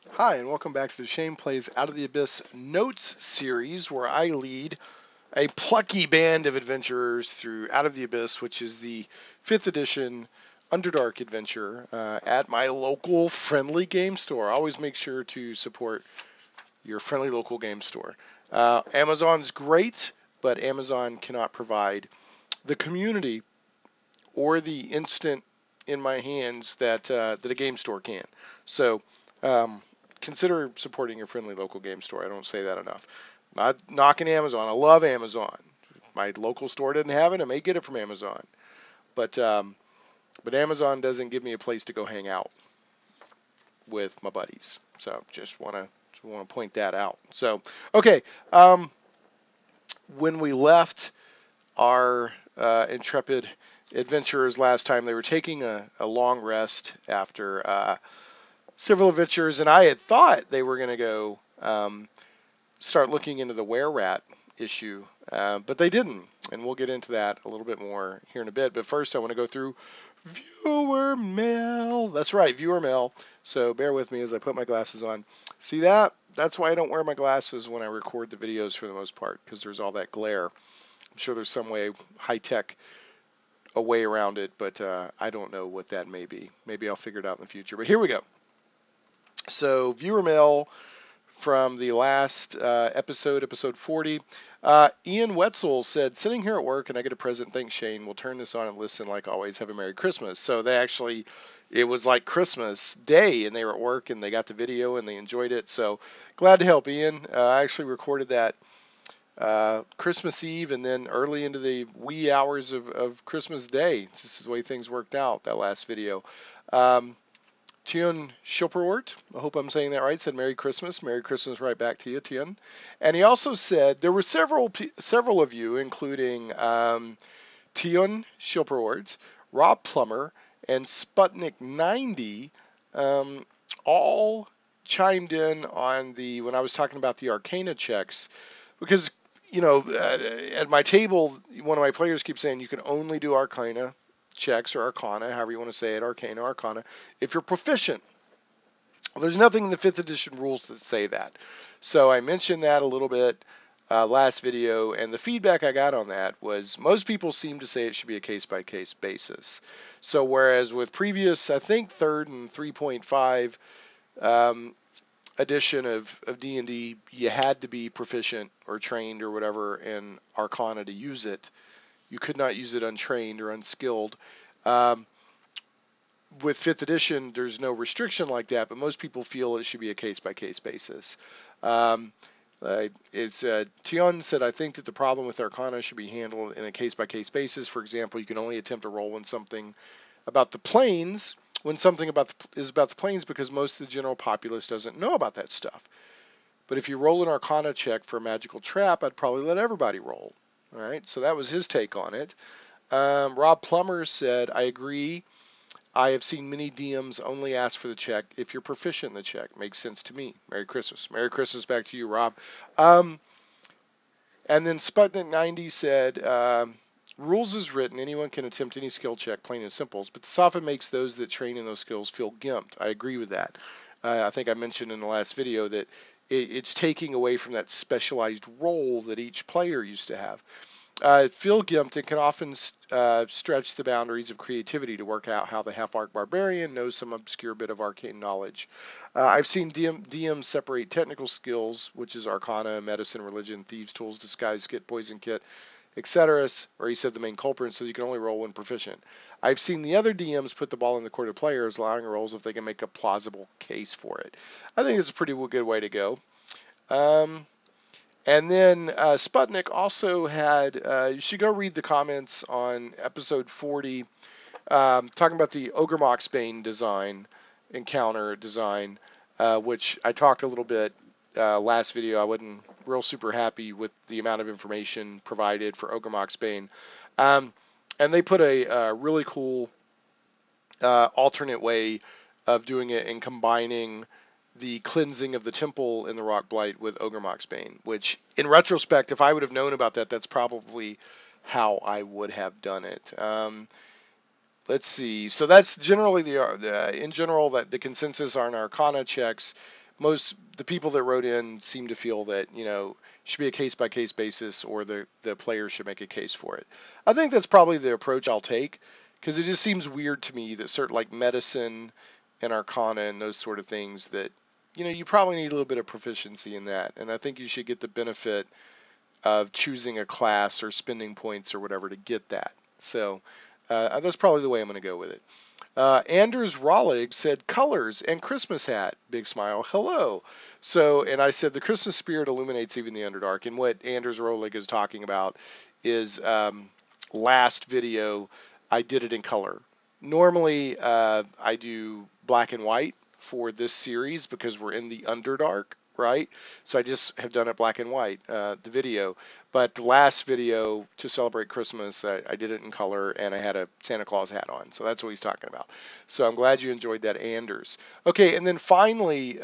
Hi, and welcome back to the Shane Plays Out of the Abyss Notes series, where I lead a plucky band of adventurers through Out of the Abyss, which is the 5th edition Underdark adventure at my local friendly game store. Always make sure to support your friendly local game store. Amazon's great, but Amazon cannot provide the community or the instant in my hands that a game store can. So um, consider supporting your friendly local game store. I don't say that enough. Not knocking Amazon. I love Amazon. If my local store didn't have it, I may get it from Amazon. But um, but Amazon doesn't give me a place to go hang out with my buddies. So just want to point that out. So okay, um, when we left our intrepid adventurers last time, they were taking a long rest after several adventures, and I had thought they were going to go start looking into the were-rat issue, but they didn't, and we'll get into that a little bit more here in a bit. But first, I want to go through viewer mail. That's right, viewer mail. So bear with me as I put my glasses on. See that? That's why I don't wear my glasses when I record the videos for the most part, because there's all that glare. I'm sure there's some way, high-tech, a way around it, but I don't know what that may be. Maybe I'll figure it out in the future. But here we go. So viewer mail from the last episode 40. Ian Wetzel said, sitting here at work and I get a present, thanks Shane, we'll turn this on and listen like always, have a Merry Christmas. So it was like Christmas Day and they were at work and they got the video and they enjoyed it. So glad to help Ian. I actually recorded that Christmas Eve and then early into the wee hours of Christmas Day. This is the way things worked out, that last video. Um, Tien Schilperort, I hope I'm saying that right, said Merry Christmas. Merry Christmas right back to you, Tien. And he also said there were several of you, including Tien Schilperort, Rob Plummer, and Sputnik 90, all chimed in on when I was talking about the Arcana checks, because at my table, one of my players keeps saying you can only do Arcana checks or Arcana, however you want to say it, Arcana, Arcana, if you're proficient. Well, there's nothing in the 5th edition rules that say that. So I mentioned that a little bit last video, and the feedback I got on that was most people seem to say it should be a case-by-case basis. So whereas with previous, I think 3rd and 3.5 edition of D&D, you had to be proficient or trained or whatever in Arcana to use it. You could not use it untrained or unskilled. Um, with 5th edition, there's no restriction like that, but most people feel it should be a case-by-case basis. Um, Tion said, I think that the problem with Arcana should be handled in a case-by-case basis. For example, you can only attempt to roll when something about the planes, is about the planes, because most of the general populace doesn't know about that stuff. But if you roll an Arcana check for a magical trap, I'd probably let everybody roll. All right, so that was his take on it. Rob Plummer said, I agree. I have seen many DMs only ask for the check if you're proficient in the check. Makes sense to me. Merry Christmas. Merry Christmas back to you, Rob. Um, and then Sputnik 90 said, rules is written. Anyone can attempt any skill check, plain and simple. But this often makes those that train in those skills feel gimped. I agree with that. I think I mentioned in the last video that it's taking away from that specialized role that each player used to have. Phil Gimpton can often stretch the boundaries of creativity to work out how the half-orc barbarian knows some obscure bit of arcane knowledge. I've seen DMs separate technical skills, which is arcana, medicine, religion, thieves' tools, disguise kit, poison kit, etc., or he said the main culprit, so you can only roll when proficient. I've seen the other DMs put the ball in the court of players, allowing rolls if they can make a plausible case for it. I think it's a pretty good way to go. And then Sputnik also had, you should go read the comments on episode 40, talking about the Ogre Moxbane encounter design, which I talked a little bit last video. I wasn't real super happy with the amount of information provided for Ogre Moxbane. And they put a really cool alternate way of doing it and combining the cleansing of the temple in the Rock Blight with Ogre Moxbane, which in retrospect, if I would have known about that, that's probably how I would have done it. Let's see. So that's generally in general, that the consensus on Arcana checks. the people that wrote in seem to feel that, should be a case by case basis, or the player should make a case for it. I think that's probably the approach I'll take, because it just seems weird to me that certain, like medicine and arcana and those sort of things, that you probably need a little bit of proficiency in that, and I think you should get the benefit of choosing a class or spending points or whatever to get that. So that's probably the way I'm going to go with it. Anders Rollig said colors and Christmas hat. Big smile. Hello. So, and I said the Christmas spirit illuminates even the Underdark. And what Anders Rollig is talking about is last video I did it in color. Normally I do black and white for this series because we're in the Underdark, right? So I just have done it black and white, the video. But the last video to celebrate Christmas, I did it in color, and I had a Santa Claus hat on. So that's what he's talking about. So I'm glad you enjoyed that, Anders. Okay, and then finally,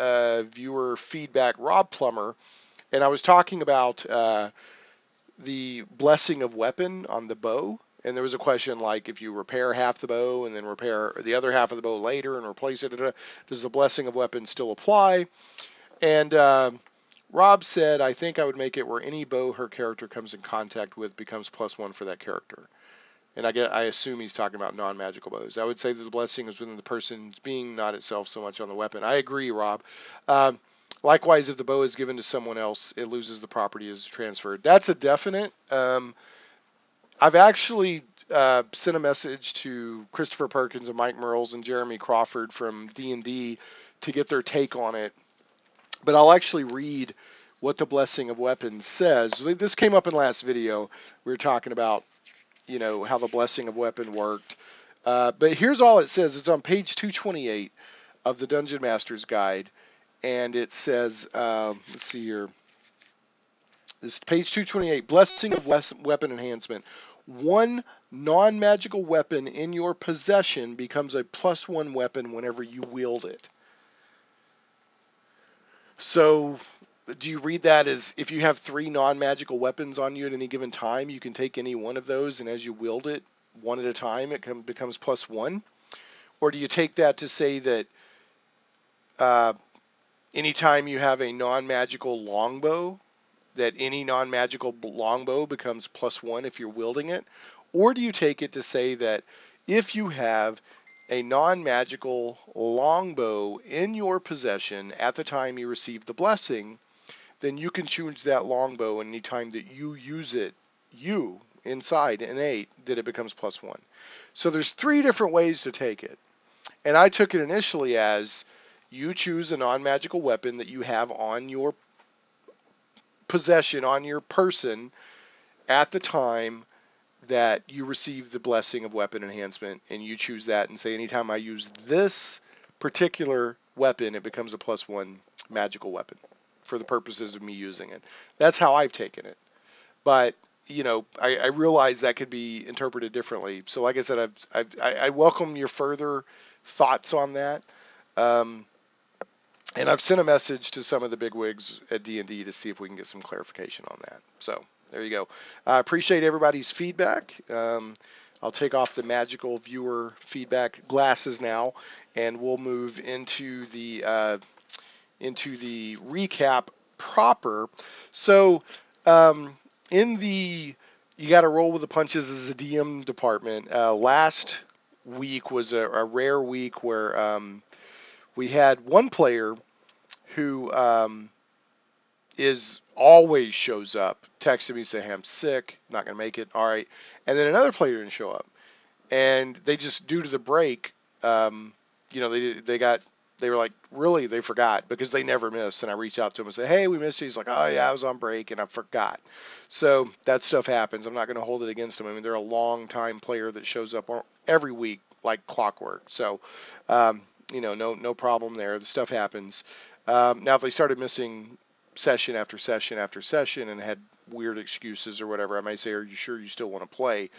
viewer feedback, Rob Plummer. And I was talking about the blessing of weapon on the bow. And there was a question like, if you repair half the bow and then repair the other half of the bow later and replace it, does the blessing of weapon still apply? And Rob said, I think I would make it where any bow her character comes in contact with becomes +1 for that character. And I assume he's talking about non-magical bows. I would say that the blessing is within the person's being, not itself so much on the weapon. I agree, Rob. Likewise, if the bow is given to someone else, it loses the property as transferred. That's a definite. I've actually sent a message to Christopher Perkins and Mike Merles and Jeremy Crawford from D&D to get their take on it. But I'll actually read what the blessing of weapons says. This came up in last video. We were talking about, how the blessing of weapon worked. But here's all it says. It's on page 228 of the Dungeon Master's Guide. And it says, let's see here. This is page 228, blessing of weapon enhancement. One non-magical weapon in your possession becomes a +1 weapon whenever you wield it. So do you read that as if you have 3 non-magical weapons on you at any given time, you can take any one of those, and as you wield it one at a time, it becomes +1? Or do you take that to say that anytime you have a non-magical longbow, that any non-magical longbow becomes +1 if you're wielding it? Or do you take it to say that if you have a non-magical longbow in your possession at the time you receive the blessing, then you can choose that longbow any time that you use it, inside innate, that it becomes +1. So there's 3 different ways to take it. And I took it initially as you choose a non-magical weapon that you have on your possession, on your person, at the time that you receive the blessing of weapon enhancement, and you choose that and say, anytime I use this particular weapon, it becomes a +1 magical weapon for the purposes of me using it. That's how I've taken it. But I realize that could be interpreted differently. So like I said, I welcome your further thoughts on that. And I've sent a message to some of the bigwigs at D&D to see if we can get some clarification on that. So there you go. I appreciate everybody's feedback. I'll take off the magical viewer feedback glasses now, and we'll move into the recap proper. So you got to roll with the punches as a DM department. Last week was a rare week where we had one player who always shows up, texted me, say, hey, I'm sick, not going to make it, all right. And then another player didn't show up. And they just, due to the break, they were like, really, they forgot, because they never miss. And I reached out to him and said, hey, we missed you. He's like, oh, yeah, I was on break, and I forgot. So that stuff happens. I'm not going to hold it against them. I mean, they're a long-time player that shows up every week like clockwork. So, no problem there. The stuff happens. Now, if they started missing session after session after session and had weird excuses or whatever, I might say, are you sure you still want to play?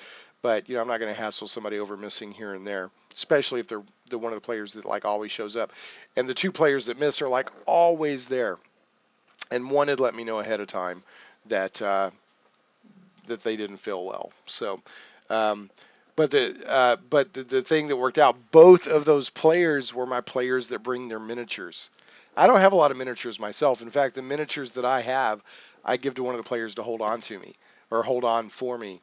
But, I'm not going to hassle somebody over missing here and there, especially if they're one of the players that like always shows up. And the 2 players that miss are like always there. And one had let me know ahead of time that that they didn't feel well. So, but the thing that worked out, both of those players were my players that bring their miniatures. I don't have a lot of miniatures myself. In fact, the miniatures that I have, I give to one of the players to hold on to me or hold on for me.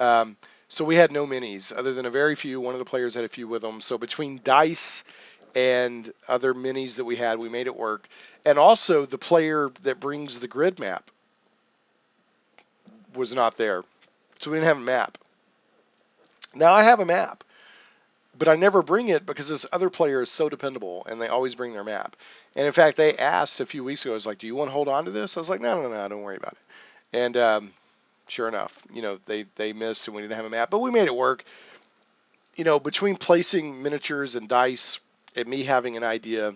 Um, so we had no minis other than a very few. One of the players had a few with them. So between dice and other minis that we had, we made it work. And also the player that brings the grid map was not there. So we didn't have a map. Now I have a map, but I never bring it because this other player is so dependable and they always bring their map. And in fact, they asked a few weeks ago, I was like, do you want to hold on to this? I was like, no, don't worry about it. And sure enough, they missed and we didn't have a map, but we made it work. Between placing miniatures and dice and me having an idea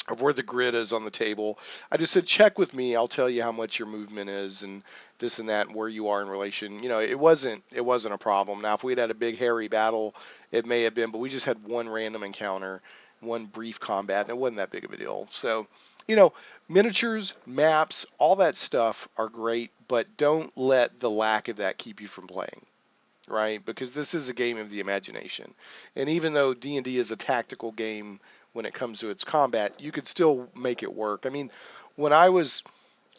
of where the grid is on the table, I just said, check with me. I'll tell you how much your movement is and this and that and where you are in relation. It wasn't a problem. Now, if we'd had a big hairy battle, it may have been, but we just had one random encounter, one brief combat, and it wasn't that big of a deal. So, miniatures, maps, all that stuff are great, but don't let the lack of that keep you from playing. Right? Because this is a game of the imagination. And even though D&D is a tactical game when it comes to its combat, you could still make it work. I mean, when I was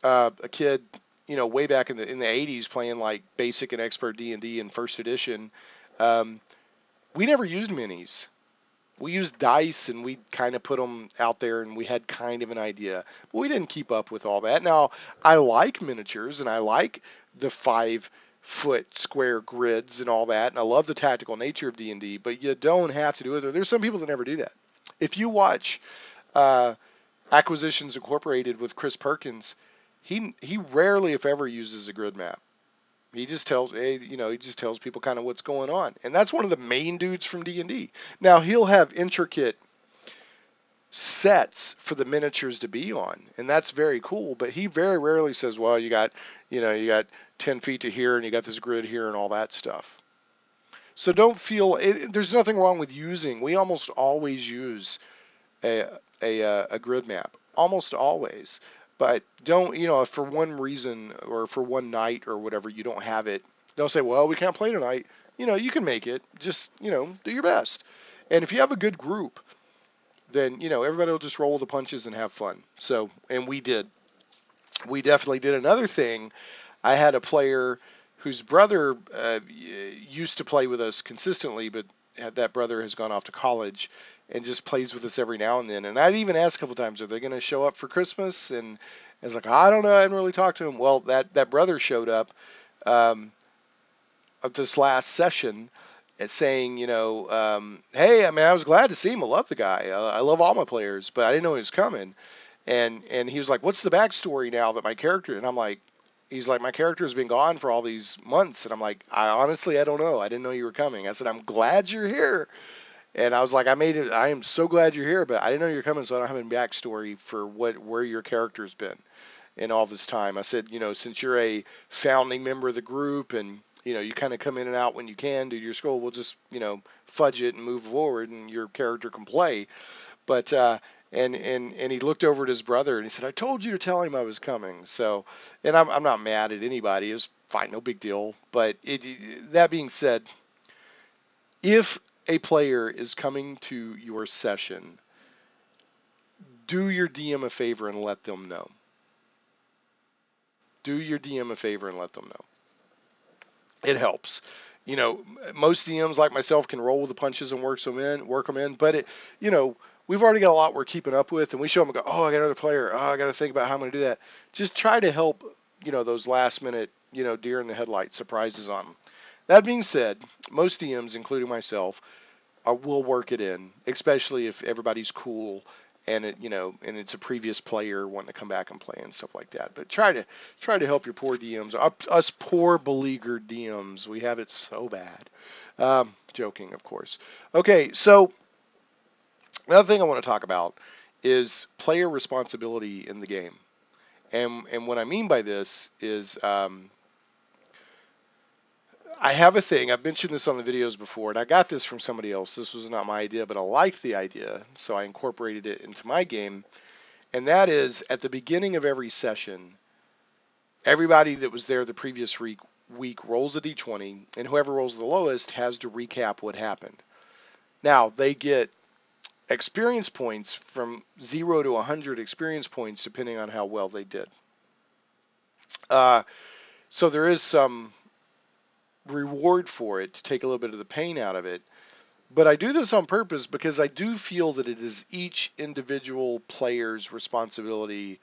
a kid, way back in the 80s playing like basic and expert D&D in first edition, we never used minis. We used dice and we kind of put them out there and we had kind of an idea. But we didn't keep up with all that. Now, I like miniatures and I like the 5-foot square grids and all that, and I love the tactical nature of D&D, but you don't have to do it. There's some people that never do that. If you watch Acquisitions Incorporated with Chris Perkins, he rarely, if ever, uses a grid map. He just tells people kind of what's going on, and that's one of the main dudes from D&D. Now he'll have intricate sets for the miniatures to be on, and that's very cool, but he very rarely says, well, you got 10 feet to here and you got this grid here and all that stuff. So don't feel there's nothing wrong with using. We almost always use a grid map, almost always. But don't, if for one reason or for one night or whatever you don't have it, don't say, well, we can't play tonight. You can make it. Just, do your best. And if you have a good group, then, everybody will just roll the punches and have fun. So, and we did. We definitely did. Another thing, I had a player whose brother used to play with us consistently, but that brother has gone off to college and just plays with us every now and then. And I'd even asked a couple times, are they going to show up for Christmas? And I was like, I don't know. I hadn't really talked to him. Well, that brother showed up at this last session saying, hey, I was glad to see him. I love the guy. I love all my players, but I didn't know he was coming. And he was like, what's the backstory now that my character, and I'm like, he's like, my character's been gone for all these months. And I'm like, I don't know. I didn't know you were coming. I said, I'm glad you're here. And I was like, I am so glad you're here, but I didn't know you were coming, so I don't have any backstory for where your character's been in all this time. I said, since you're a founding member of the group and, you kind of come in and out when you can, do your scroll, we'll just, fudge it and move forward and your character can play. But, and he looked over at his brother and he said, I told you to tell him I was coming. So, and I'm not mad at anybody. It was fine, no big deal. But that being said, if a player is coming to your session, do your DM a favor and let them know. Do your DM a favor and let them know. It helps. Most DMs like myself can roll with the punches and work them in, but we've already got a lot we're keeping up with, and we show them and go, oh, I got another player. Oh, I got to think about how I'm going to do that. Just try to help, those last minute, deer in the headlights surprises on them. That being said, most DMs, including myself, will work it in, especially if everybody's cool and and it's a previous player wanting to come back and play and stuff like that. But try to help your poor DMs, us poor beleaguered DMs. We have it so bad. Joking, of course. Okay, so another thing I want to talk about is player responsibility in the game, and what I mean by this is. I have a thing, I've mentioned this on the videos before, and I got this from somebody else. This was not my idea, but I liked the idea, so I incorporated it into my game. And that is, at the beginning of every session, everybody that was there the previous week rolls a d20, and whoever rolls the lowest has to recap what happened. Now, they get experience points from 0 to 100 experience points, depending on how well they did. So there is some reward for it to take a little bit of the pain out of it. But I do this on purpose because I do feel that it is each individual player's responsibility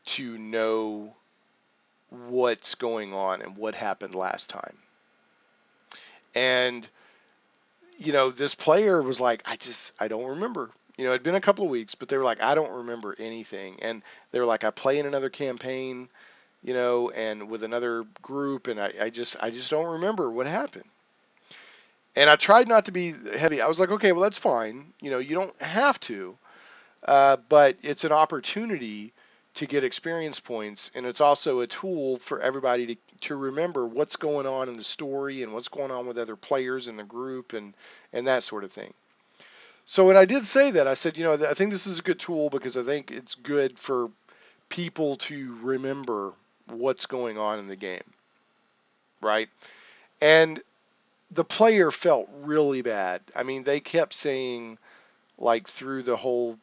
to know what's going on and what happened last time. And, this player was like, I don't remember. It'd been a couple of weeks, but they were like, I don't remember anything. And they were like, I play in another campaign, and with another group, and I just don't remember what happened. And I tried not to be heavy. I was like, okay, well, that's fine. You don't have to, but it's an opportunity to get experience points, and it's also a tool for everybody to remember what's going on in the story and what's going on with other players in the group and that sort of thing. So when I did say that, I said, I think this is a good tool because I think it's good for people to remember what's going on in the game, right? And the player felt really bad. I mean, they kept saying, like, through the whole,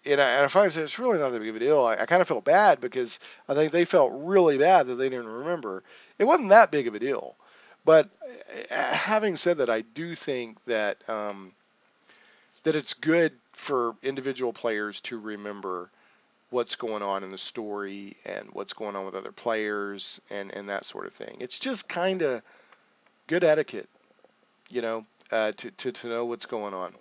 and I finally said, it's really not that big of a deal. I kind of felt bad because I think they felt really bad that they didn't remember. It wasn't that big of a deal. But having said that, I do think that that it's good for individual players to remember what's going on in the story and what's going on with other players and that sort of thing. It's just kind of good etiquette, to know what's going on.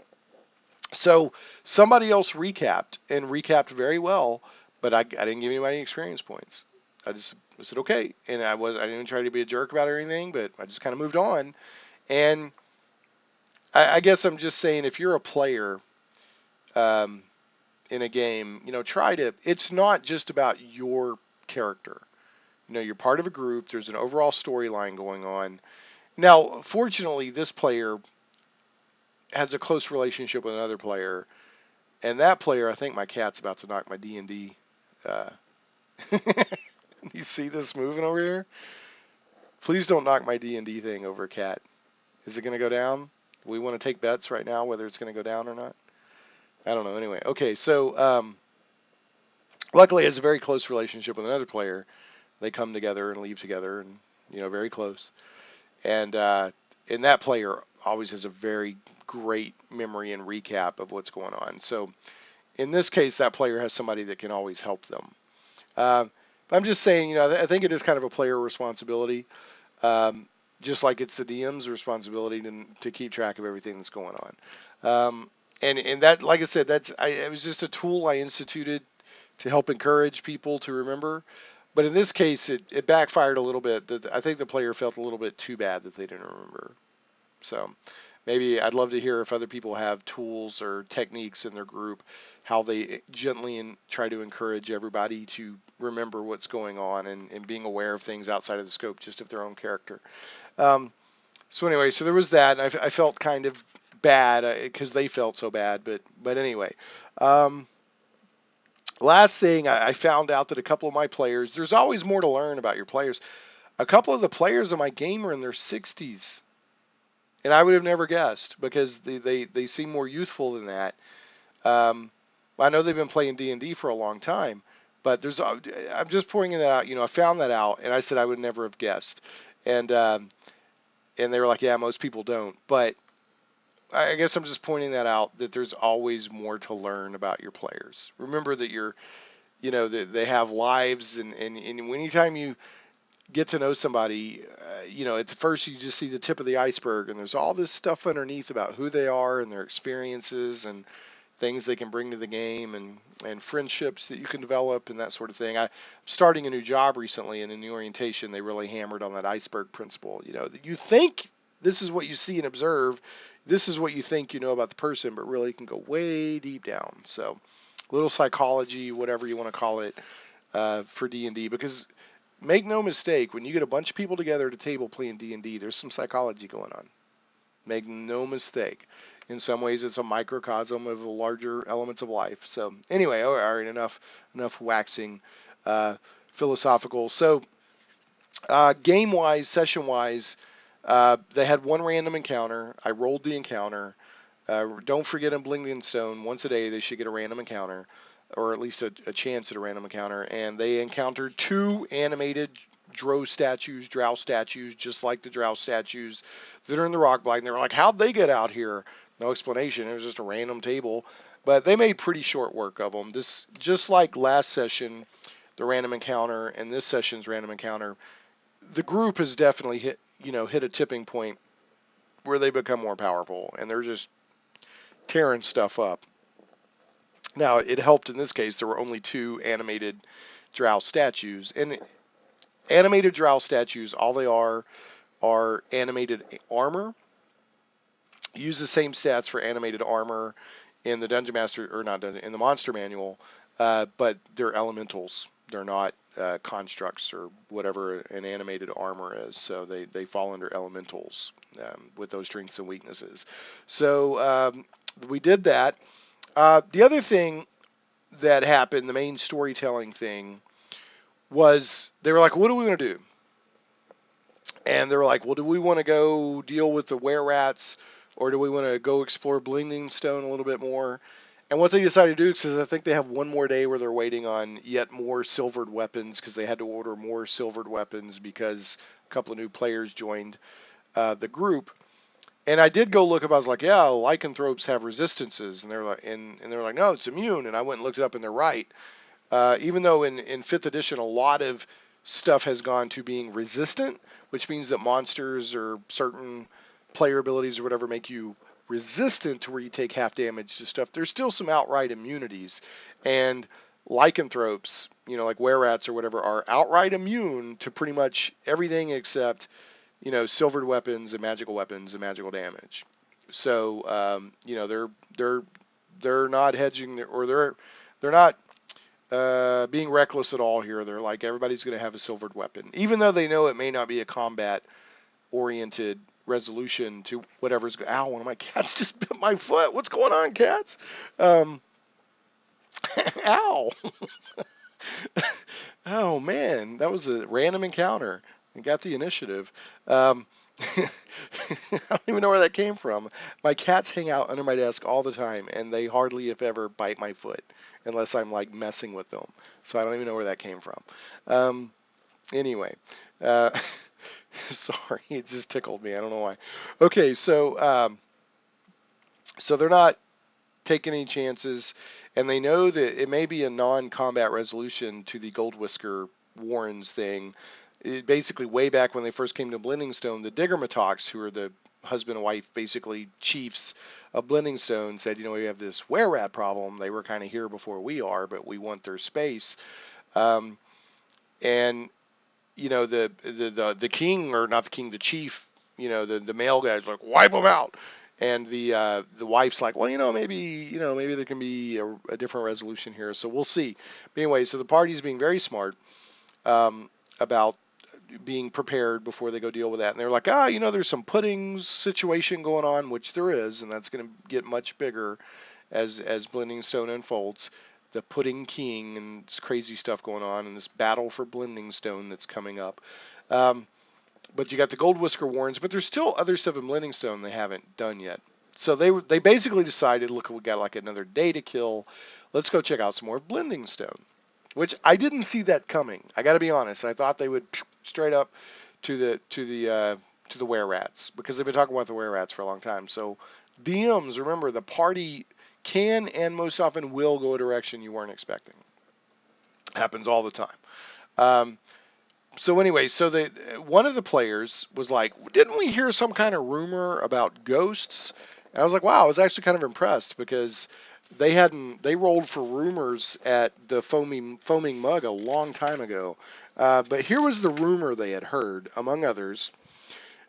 So somebody else recapped very well, but I didn't give anybody experience points. I said okay, and I didn't try to be a jerk about it or anything, but I just kind of moved on. And I guess I'm just saying, if you're a player in a game, it's not just about your character. You're part of a group. There's an overall storyline going on. Now, fortunately, this player has a close relationship with another player, and that player, I think my cat's about to knock my D&D. You see this moving over here? Please don't knock my D&D thing over, a cat. Is it going to go down? We want to take bets right now whether it's going to go down or not. I don't know. Anyway, okay. So luckily, it has a very close relationship with another player. They come together and leave together, and very close. And that player always has a very great memory and recap of what's going on. So in this case, that player has somebody that can always help them. But I'm just saying, I think it is kind of a player responsibility, just like it's the DM's responsibility to keep track of everything that's going on. And that, like I said, it was just a tool I instituted to help encourage people to remember. But in this case, it backfired a little bit. I think the player felt a little bit too bad that they didn't remember. So maybe I'd love to hear if other people have tools or techniques in their group, how they gently try to encourage everybody to remember what's going on and being aware of things outside of the scope just of their own character. So anyway, so there was that, and I felt kind of bad because they felt so bad. But anyway. Last thing, I found out that a couple of my players, there's always more to learn about your players. A couple of the players in my game are in their 60s. And I would have never guessed because they seem more youthful than that. I know they've been playing D&D for a long time, but I'm just pointing that out. I found that out, and I said I would never have guessed. And they were like, yeah, most people don't. But I guess I'm just pointing that out, that there's always more to learn about your players. Remember that that they have lives, and anytime you get to know somebody, at first you just see the tip of the iceberg, and there's all this stuff underneath about who they are and their experiences and things they can bring to the game and friendships that you can develop and that sort of thing. I'm starting a new job recently, and in the orientation, they really hammered on that iceberg principle. That you think this is what you see and observe. This is what you think you know about the person, but really can go way deep down. So a little psychology, whatever you want to call it, for D&D, because make no mistake, when you get a bunch of people together at a table playing D&D, there's some psychology going on. Make no mistake. In some ways, it's a microcosm of the larger elements of life. So anyway, all right, enough waxing philosophical. So game-wise, session-wise, they had one random encounter. I rolled the encounter. Don't forget in Blingendstone, once a day they should get a random encounter, or at least a chance at a random encounter. And they encountered 2 animated drow statues, just like the drow statues that are in the rock blight. And they were like, how'd they get out here? No explanation. It was just a random table. But they made pretty short work of them. This, just like last session, the random encounter, and this session's random encounter, the group has definitely hit a tipping point where they become more powerful, and they're just tearing stuff up. Now, it helped in this case, there were only 2 animated drow statues. And animated drow statues, all they are animated armor. Use the same stats for animated armor in the Dungeon Master, or not in the Monster Manual, but they're elementals. They're not constructs or whatever an animated armor is. So they fall under elementals with those strengths and weaknesses. So we did that. The other thing that happened, the main storytelling thing, was they were like, what do we want to do? And they were like, well, do we want to go deal with the were-rats, or do we want to go explore Blingendstone a little bit more? And what they decided to do, because I think they have one more day where they're waiting on yet more silvered weapons, because they had to order more silvered weapons because a couple of new players joined the group. And I did go look up. I was like, yeah, lycanthropes have resistances, and they're like, and they're like, no, it's immune. And I went and looked it up, and they're right. Even though in 5th edition a lot of stuff has gone to being resistant, which means that monsters or certain player abilities or whatever make you resistant to where you take half damage to stuff. There's still some outright immunities, and lycanthropes, like were-rats or whatever, are outright immune to pretty much everything except silvered weapons and magical damage. So they're not hedging, or they're not being reckless at all here. They're like, everybody's going to have a silvered weapon, even though they know it may not be a combat oriented resolution to whatever's. Ow, one of my cats just bit my foot. What's going on, cats? Ow. Oh man, that was a random encounter and got the initiative. I don't even know where that came from. My cats hang out under my desk all the time, and they hardly, if ever, bite my foot unless I'm like messing with them. So I don't even know where that came from. Anyway, sorry, it just tickled me. I don't know why. Okay, so they're not taking any chances, and they know that it may be a non-combat resolution to the Gold Whisker Warrens thing. Basically, way back when they first came to Blingendstone, the Diggermatox, who are the husband and wife, basically chiefs of Blingendstone, said, we have this were-rat problem. They were kind of here before we are, but we want their space. And the king, or not the king, the chief, the male guy's like, wipe them out. And the wife's like, well, maybe there can be a different resolution here. So we'll see. But anyway, so the party's being very smart about being prepared before they go deal with that. And they're like, there's some puddings situation going on, which there is, and that's going to get much bigger as Blingendstone unfolds. The Pudding King and this crazy stuff going on, and this battle for Blingendstone that's coming up. But you got the Gold Whisker Warrens, but there's still other stuff in Blingendstone they haven't done yet. So they basically decided, look, we got like another day to kill. Let's go check out some more of Blingendstone, which I didn't see that coming. I got to be honest. I thought they would straight up to the were-rats, because they've been talking about the were-rats for a long time. So DMs, remember, the party can and most often will go a direction you weren't expecting. Happens all the time. So anyway, so one of the players was like, didn't we hear some kind of rumor about ghosts? And I was like, wow, I was actually kind of impressed, because they rolled for rumors at the foaming mug a long time ago. But here was the rumor they had heard, among others.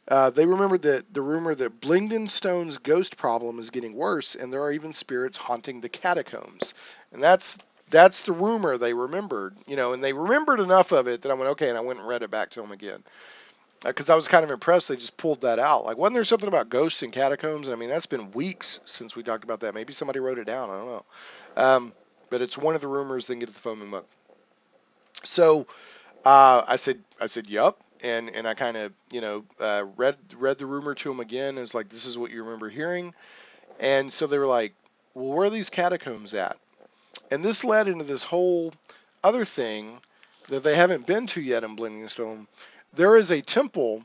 They remembered the rumor that Blingendstone's ghost problem is getting worse, and there are even spirits haunting the catacombs. And that's the rumor they remembered, and they remembered enough of it that I went, okay, and I went and read it back to them again. Because I was kind of impressed they just pulled that out. Like, wasn't there something about ghosts in catacombs? I mean, that's been weeks since we talked about that. Maybe somebody wrote it down. I don't know. But it's one of the rumors they can get at the foaming mug. So I said, yup. And I kind of, read the rumor to him again. It's like, this is what you remember hearing. And so they were like, well, where are these catacombs at? And this led into this whole other thing that they haven't been to yet in Blingendstone. There is a temple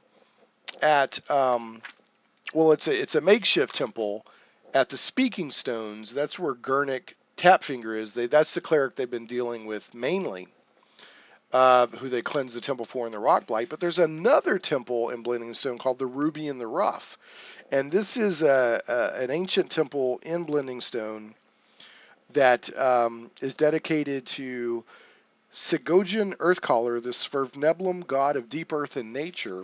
at, well, it's a makeshift temple at the Speaking Stones. That's where Gurnik Tapfinger is. That's the cleric they've been dealing with mainly, who they cleanse the temple for in the Rock Blight. But there's another temple in Blingendstone called the Ruby in the Rough. And this is an ancient temple in Blingendstone that is dedicated to Sigojin Earthcaller, the Svirfneblum god of deep earth and nature.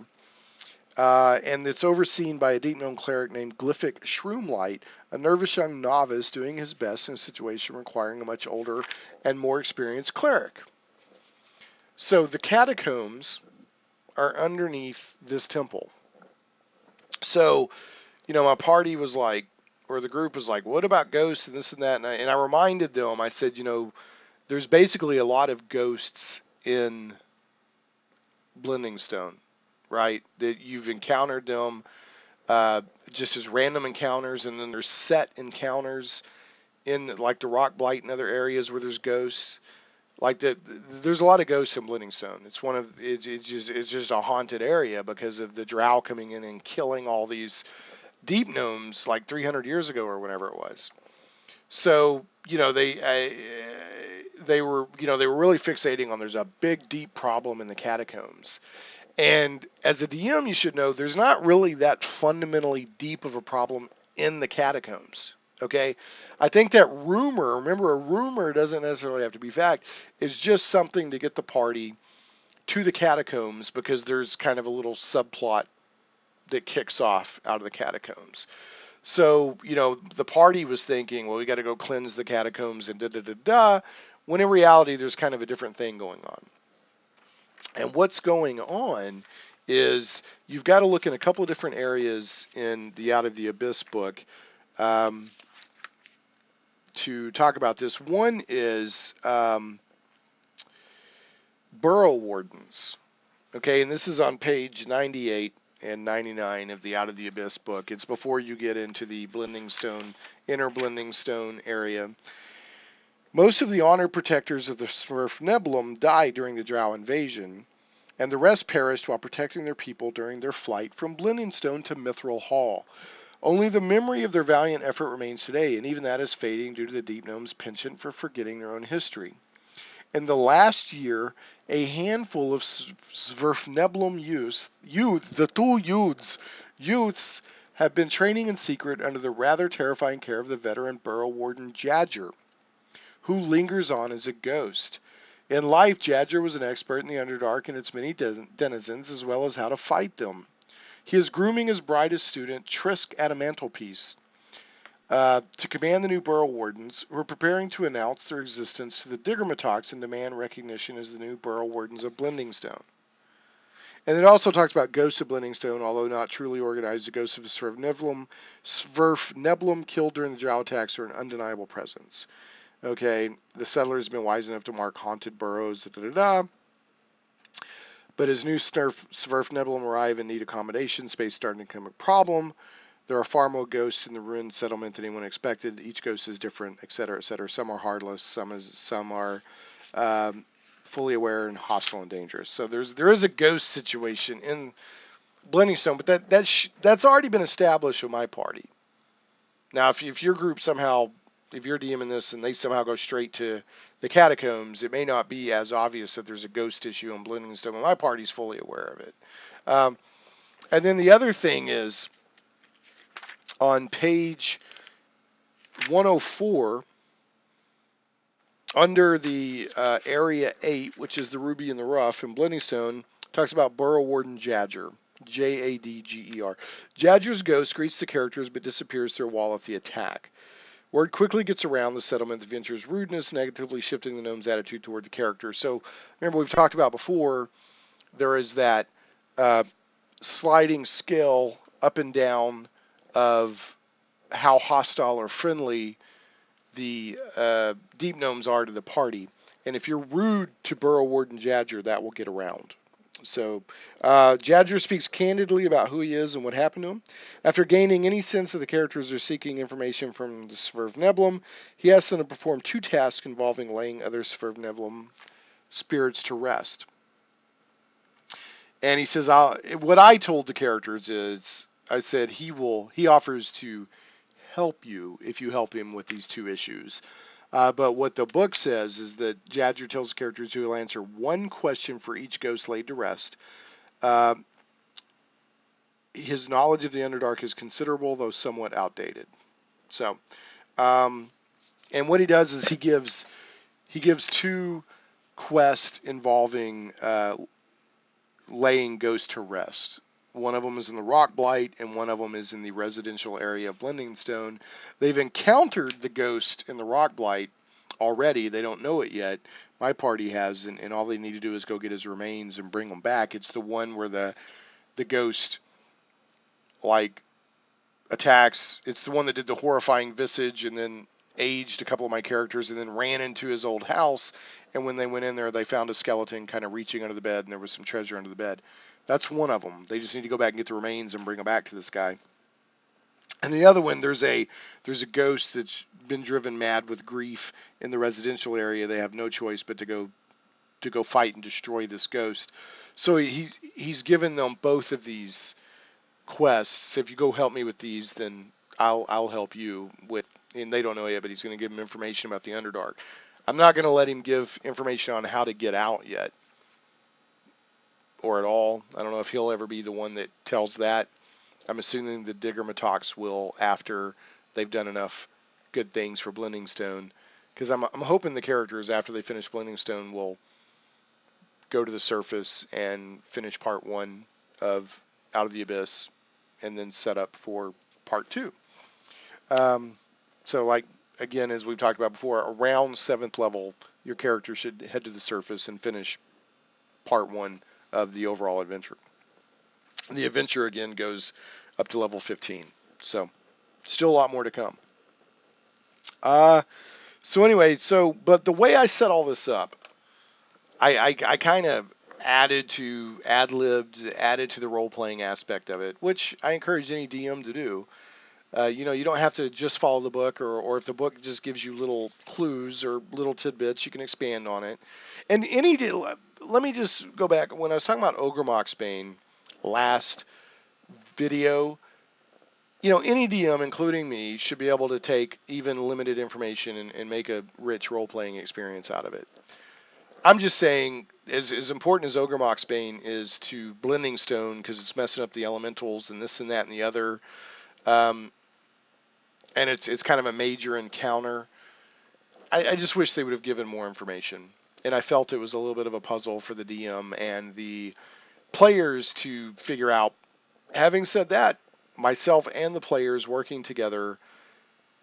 And it's overseen by a deep gnome cleric named Glyphic Shroomlight, a nervous young novice doing his best in a situation requiring a much older and more experienced cleric. So the catacombs are underneath this temple. So, my party was like, or the group was like, what about ghosts and this and that? And I reminded them, I said, there's basically a lot of ghosts in Blingendstone, right? That you've encountered them just as random encounters, and then there's set encounters in like the Rock Blight and other areas where there's ghosts. Like there's a lot of ghosts in Blingendstone. It's just a haunted area because of the drow coming in and killing all these deep gnomes like 300 years ago or whenever it was. So they were really fixating on there's a big deep problem in the catacombs. And as a DM, you should know there's not really that fundamentally deep of a problem in the catacombs. Okay, I think that remember, a rumor doesn't necessarily have to be fact. It's just something to get the party to the catacombs because there's kind of a little subplot that kicks off out of the catacombs. So, the party was thinking, well, we got to go cleanse the catacombs and da-da-da-da, when in reality, there's kind of a different thing going on. And what's going on is you've got to look in a couple of different areas in the Out of the Abyss book to talk about this. One is Burrow Wardens. Okay, and this is on page 98 and 99 of the Out of the Abyss book. It's before you get into the inner Blingendstone area. Most of the honored protectors of the Svirfneblum died during the Drow invasion, and the rest perished while protecting their people during their flight from Blingendstone to Mithril Hall. Only the memory of their valiant effort remains today, and even that is fading due to the Deep Gnomes' penchant for forgetting their own history. In the last year, a handful of Svirfneblum youths have been training in secret under the rather terrifying care of the veteran Burrow Warden Jadger, who lingers on as a ghost. In life, Jadger was an expert in the Underdark and its many denizens, as well as how to fight them. He is grooming his brightest student, Trisk Adamantelpiece, to command the new Burrow Wardens, who are preparing to announce their existence to the Diggermatox and demand recognition as the new Burrow Wardens of Blingendstone. And it also talks about ghosts of Blingendstone, although not truly organized. The ghosts of the Svirfneblum killed during the Drow attacks are an undeniable presence. Okay, the settlers have been wise enough to mark haunted burrows, but as new Svirfneblum arrive and need accommodation, space starting to become a problem. There are far more ghosts in the ruined settlement than anyone expected. Each ghost is different, etc., etc. Some are heartless, some are fully aware and hostile and dangerous. So there is a ghost situation in Blingendstone, but that's already been established with my party. Now, if your group somehow, if you're DMing this and they somehow go straight to the catacombs, it may not be as obvious that there's a ghost issue in Blingendstone, but my party's fully aware of it. And then the other thing is, on page 104, under the Area 8, which is the Ruby in the Rough in Blingendstone, talks about Burrow Warden Jadger, Jadger. Jadger's ghost greets the characters but disappears through a wall at the attack. Word quickly gets around the settlement of Venture's rudeness, negatively shifting the gnome's attitude toward the character. So, remember we've talked about before, there is that sliding scale up and down of how hostile or friendly the deep gnomes are to the party. And if you're rude to Burrow Warden Jadger, that will get around. So, Jadger speaks candidly about who he is and what happened to him. After gaining any sense that the characters are seeking information from the Svirfneblum, he asks them to perform 2 tasks involving laying other Svirfneblum spirits to rest. And he says, what I told the characters is, I said he offers to help you if you help him with these 2 issues. But what the book says is that Jadger tells the characters he will answer 1 question for each ghost laid to rest. Uh, his knowledge of the Underdark is considerable, though somewhat outdated. So, and what he does is he gives 2 quests involving laying ghosts to rest. One of them is in the Rock Blight, and one of them is in the residential area of Blingendstone. They've encountered the ghost in the Rock Blight already. They don't know it yet. My party has, and all they need to do is go get his remains and bring them back. It's the one where the ghost like attacks. It's the one that did the horrifying visage and then aged a couple of my characters and then ran into his old house. And when they went in there, they found a skeleton kind of reaching under the bed, and there was some treasure under the bed. That's one of them. They just need to go back and get the remains and bring them back to this guy. And the other one, there's a ghost that's been driven mad with grief in the residential area. They have no choice but to go fight and destroy this ghost. So he's given them both of these quests. If you go help me with these, then I'll help you with. And they don't know yet, but he's going to give them information about the Underdark. I'm not going to let him give information on how to get out yet, or at all. I don't know if he'll ever be the one that tells that. I'm assuming the Digger Matox will after they've done enough good things for Blingendstone, because I'm hoping the characters after they finish Blingendstone will go to the surface and finish part 1 of Out of the Abyss, and then set up for part 2. So, like, again, as we've talked about before, around 7th level, your character should head to the surface and finish part 1 of the overall adventure. The adventure, again, goes up to level 15. So, still a lot more to come. So anyway, but the way I set all this up, I kind of ad-libbed, added to the role-playing aspect of it, which I encourage any DM to do. You don't have to just follow the book, or if the book just gives you little clues or little tidbits, you can expand on it. And let me just go back. When I was talking about Ogremoxbane last video, any DM, including me, should be able to take even limited information and make a rich role-playing experience out of it. I'm just saying, as important as Ogremoxbane is to Blingendstone, because it's messing up the elementals and this and that and the other, and it's kind of a major encounter, I just wish they would have given more information. And I felt it was a little bit of a puzzle for the DM and the players to figure out. Having said that, myself and the players working together,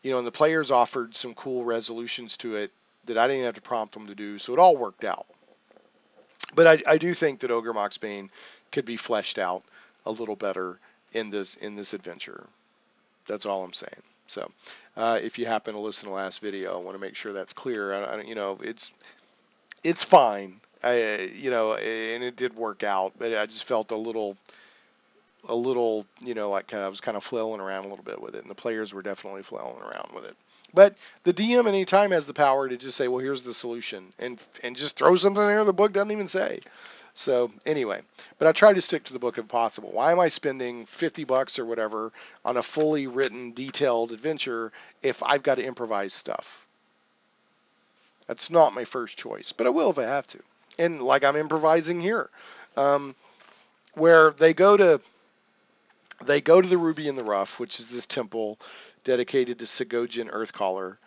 and the players offered some cool resolutions to it that I didn't have to prompt them to do, so it all worked out. But I do think that Ogremoxbane could be fleshed out a little better in this adventure. That's all I'm saying. So, if you happen to listen to the last video, I want to make sure that's clear. It's fine. And it did work out, but I just felt a little, like I was kind of flailing around a little bit with it, and the players were definitely flailing around with it. But the DM anytime has the power to just say, well, here's the solution, and just throw something in there the book doesn't even say. So anyway, but I try to stick to the book if possible. Why am I spending $50 or whatever on a fully written, detailed adventure if I've got to improvise stuff? That's not my first choice, but I will if I have to. And like I'm improvising here, where they go to the Ruby in the Rough, which is this temple dedicated to Sigojin Earthcaller,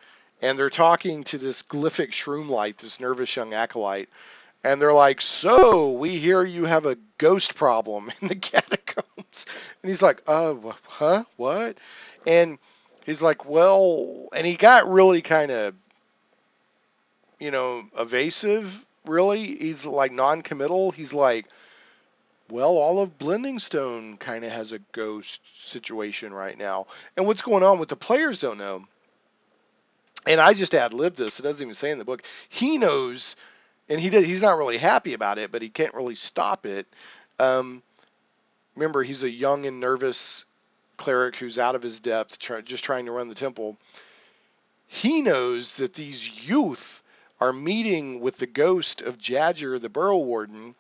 and they're talking to this glyphic shroomlight, this nervous young acolyte. And they're like, so we hear you have a ghost problem in the catacombs. And he's like, huh? What? And he's like, well, and he got really kind of, evasive, really. He's like non-committal. He's like, well, all of Blingendstone kind of has a ghost situation right now. And what's going on with the players don't know. And I just ad-libbed this. It doesn't even say in the book. He knows. and he's not really happy about it, but he can't really stop it. Um, Remember, he's a young and nervous cleric who's out of his depth, just trying to run the temple. He knows that these youth are meeting with the ghost of Jadger, the Burrow Warden,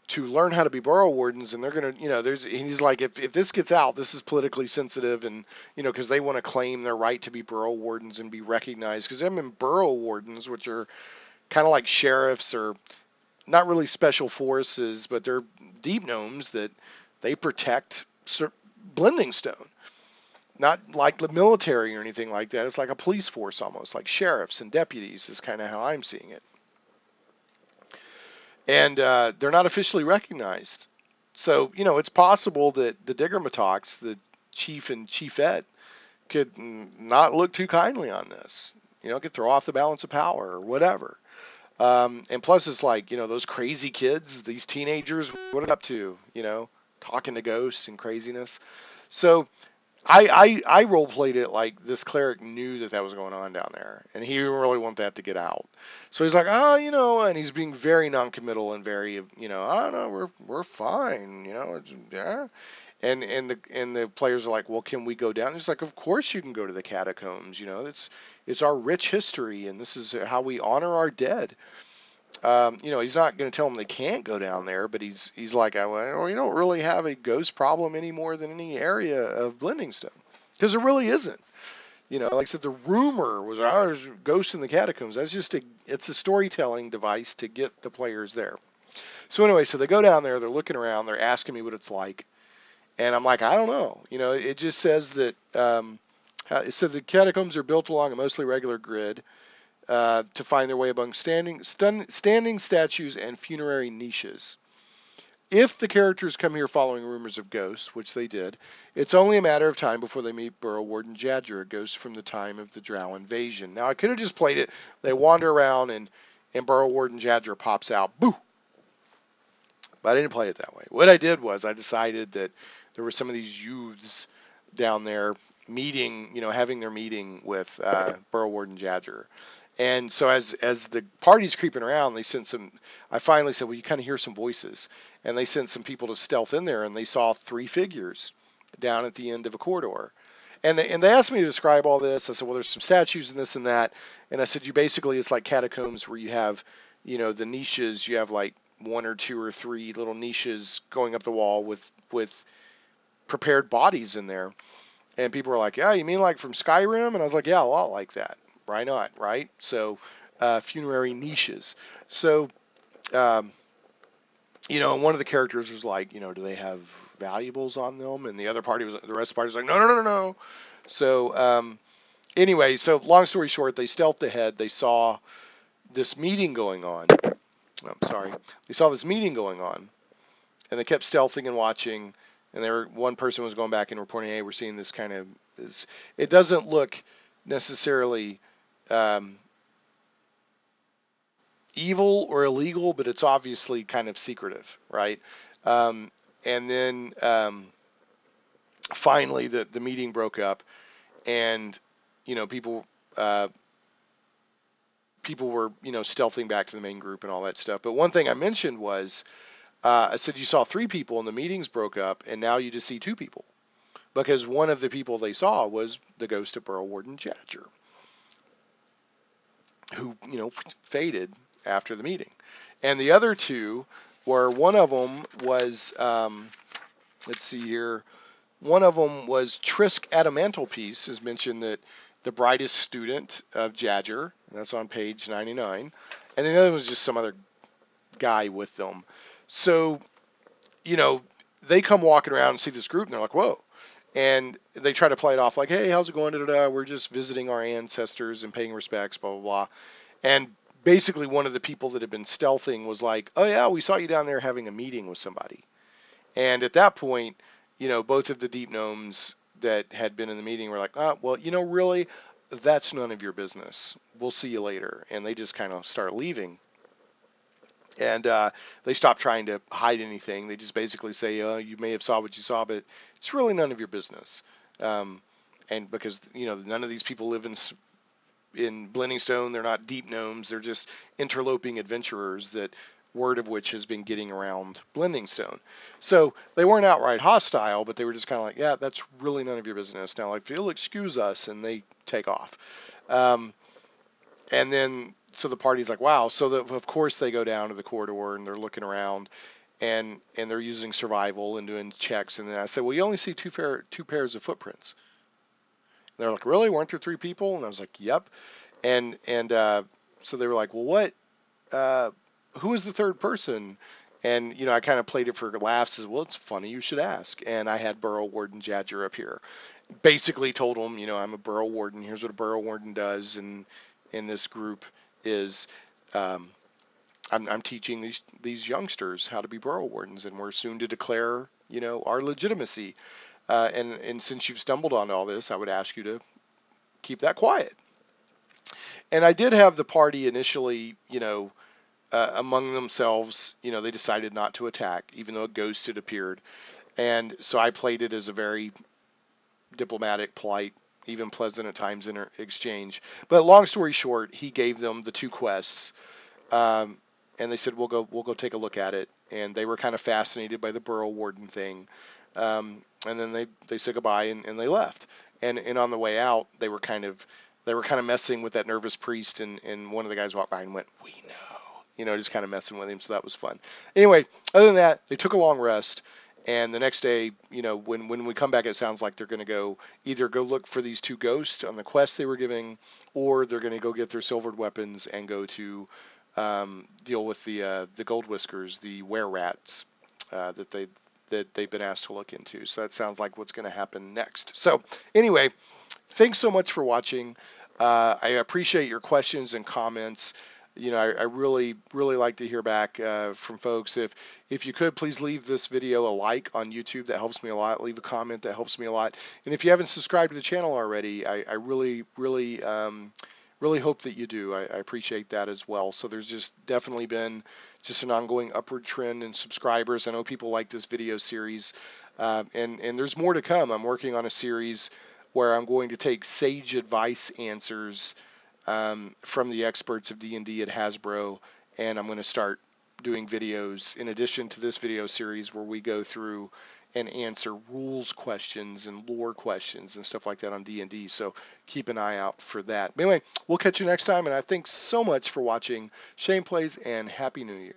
to learn how to be Burrow Wardens, and they're gonna, he's like, if this gets out, this is politically sensitive, and because they want to claim their right to be Burrow Wardens and be recognized, because them and Burrow Wardens, which are kind of like sheriffs or not really special forces, but they're deep gnomes that they protect Blingendstone. Not like the military or anything like that. It's like a police force almost, like sheriffs and deputies is kind of how I'm seeing it. And they're not officially recognized. So, it's possible that the Diggermatox, the chief and chiefette, could not look too kindly on this. Could throw off the balance of power or whatever. And plus, it's like, those crazy kids, these teenagers, what are they up to? Talking to ghosts and craziness. So I role played it like this cleric knew that was going on down there, and he didn't really want that to get out. So he's like, and he's being very non-committal and very, oh no, we're fine, yeah. And the players are like, well, can we go down? He's like, of course you can go to the catacombs. It's our rich history, and this is how we honor our dead. He's not going to tell them they can't go down there, but he's like, well, we don't really have a ghost problem any more than any area of Blingendstone, because there really isn't. Like I said, the rumor was, there's ghosts in the catacombs. That's just it's a storytelling device to get the players there. So anyway, so they go down there, they're looking around, they're asking me what it's like, and I'm like, I don't know. It just says that it said the catacombs are built along a mostly regular grid. To find their way among standing statues and funerary niches. If the characters come here following rumors of ghosts, which they did, it's only a matter of time before they meet Burrow Warden Jadger, a ghost from the time of the Drow invasion. Now, I could have just played it. They wander around, and Burrow Warden Jadger pops out. Boo! But I didn't play it that way. What I did was I decided that there were some of these youths down there meeting, having their meeting with Burrow Warden Jadger. And so as the party's creeping around, they sent some, I finally said, well, you kind of hear some voices. And they sent some people to stealth in there, and they saw 3 figures down at the end of a corridor. And they asked me to describe all this. I said, well, there's some statues and this and that. And I said, it's like catacombs where you have, the niches, you have like 1 or 2 or 3 little niches going up the wall with prepared bodies in there. And people were like, yeah, you mean like from Skyrim? And I was like, yeah, a lot like that. Why not, right? So, funerary niches. So, and one of the characters was like, do they have valuables on them? And the rest of the party was like, no, no, no, no, no. So, anyway, so long story short, they stealthed ahead. They saw this meeting going on. Oh, sorry. They saw this meeting going on, and they kept stealthing and watching. And one person was going back and reporting, hey, we're seeing this kind of this. It doesn't look necessarily evil or illegal, but it's obviously kind of secretive, right? And then finally the meeting broke up, and people were stealthing back to the main group and all that stuff. But one thing I mentioned was I said you saw 3 people and the meetings broke up, and now you just see 2 people, because one of the people they saw was the ghost of Burrow Warden Jadger, who faded after the meeting. And the other 2 were, one of them was let's see here, one of them was Trisk Adamantelpiece, has mentioned that the brightest student of Jadger, that's on page 99, and the other was just some other guy with them. So they come walking around and see this group, and they're like, whoa. And they try to play it off like, hey, how's it going? Da-da-da. We're just visiting our ancestors and paying respects, blah, blah, blah. And basically one of the people that had been stealthing was like, oh, yeah, we saw you down there having a meeting with somebody. And at that point, both of the deep gnomes that had been in the meeting were like, oh, well, really, that's none of your business. We'll see you later. And they just kind of start leaving. And they stop trying to hide anything. They just basically say, you may have saw what you saw, but it's really none of your business. And because, none of these people live in Blingendstone, they're not deep gnomes. They're just interloping adventurers that word of which has been getting around Blingendstone. So they weren't outright hostile, but they were just kind of like, yeah, that's really none of your business. Now, if you'll excuse us, and they take off. And then, so the party's like, wow. So of course they go down to the corridor and they're looking around, and they're using survival and doing checks. And then I said, well, you only see two pairs of footprints. And they're like, really? Weren't there 3 people? And I was like, yep. And so they were like, well, what? Who is the third person? And I kind of played it for laughs. As well, it's funny you should ask. And I had Burrow Warden Jadger up here. Basically told him, I'm a Burrow Warden. Here's what a Burrow Warden does. And in this group is I'm teaching these youngsters how to be Burrow Wardens, and we're soon to declare our legitimacy. And since you've stumbled on all this, I would ask you to keep that quiet. And I did have the party initially, among themselves, they decided not to attack, even though a ghost had appeared. And so I played it as a very diplomatic, polite, even pleasant at times exchange. But long story short, he gave them the 2 quests, and they said, we'll go take a look at it. And they were kind of fascinated by the Burrow Warden thing. And then they said goodbye and they left. And on the way out, they were kind of messing with that nervous priest, and one of the guys walked by and went, we know, just kind of messing with him. So that was fun. Anyway, other than that, they took a long rest. And the next day, when we come back, it sounds like they're going to either go look for these 2 ghosts on the quest they were giving, or they're going to go get their silvered weapons and go to deal with the gold whiskers, the were-rats that they've been asked to look into. So that sounds like what's going to happen next. So anyway, thanks so much for watching. I appreciate your questions and comments. I really like to hear back from folks. If you could, please leave this video a like on YouTube. That helps me a lot. Leave a comment. That helps me a lot. And if you haven't subscribed to the channel already, I really hope that you do. I appreciate that as well. So there's just definitely been just an ongoing upward trend in subscribers. I know people like this video series, and there's more to come. I'm working on a series where I'm going to take sage advice answers from the experts of D&D at Hasbro, and I'm going to start doing videos in addition to this video series where we go through and answer rules questions and lore questions and stuff like that on D&D. So keep an eye out for that. But anyway, we'll catch you next time, and I thank so much for watching Shane Plays, and Happy New Year.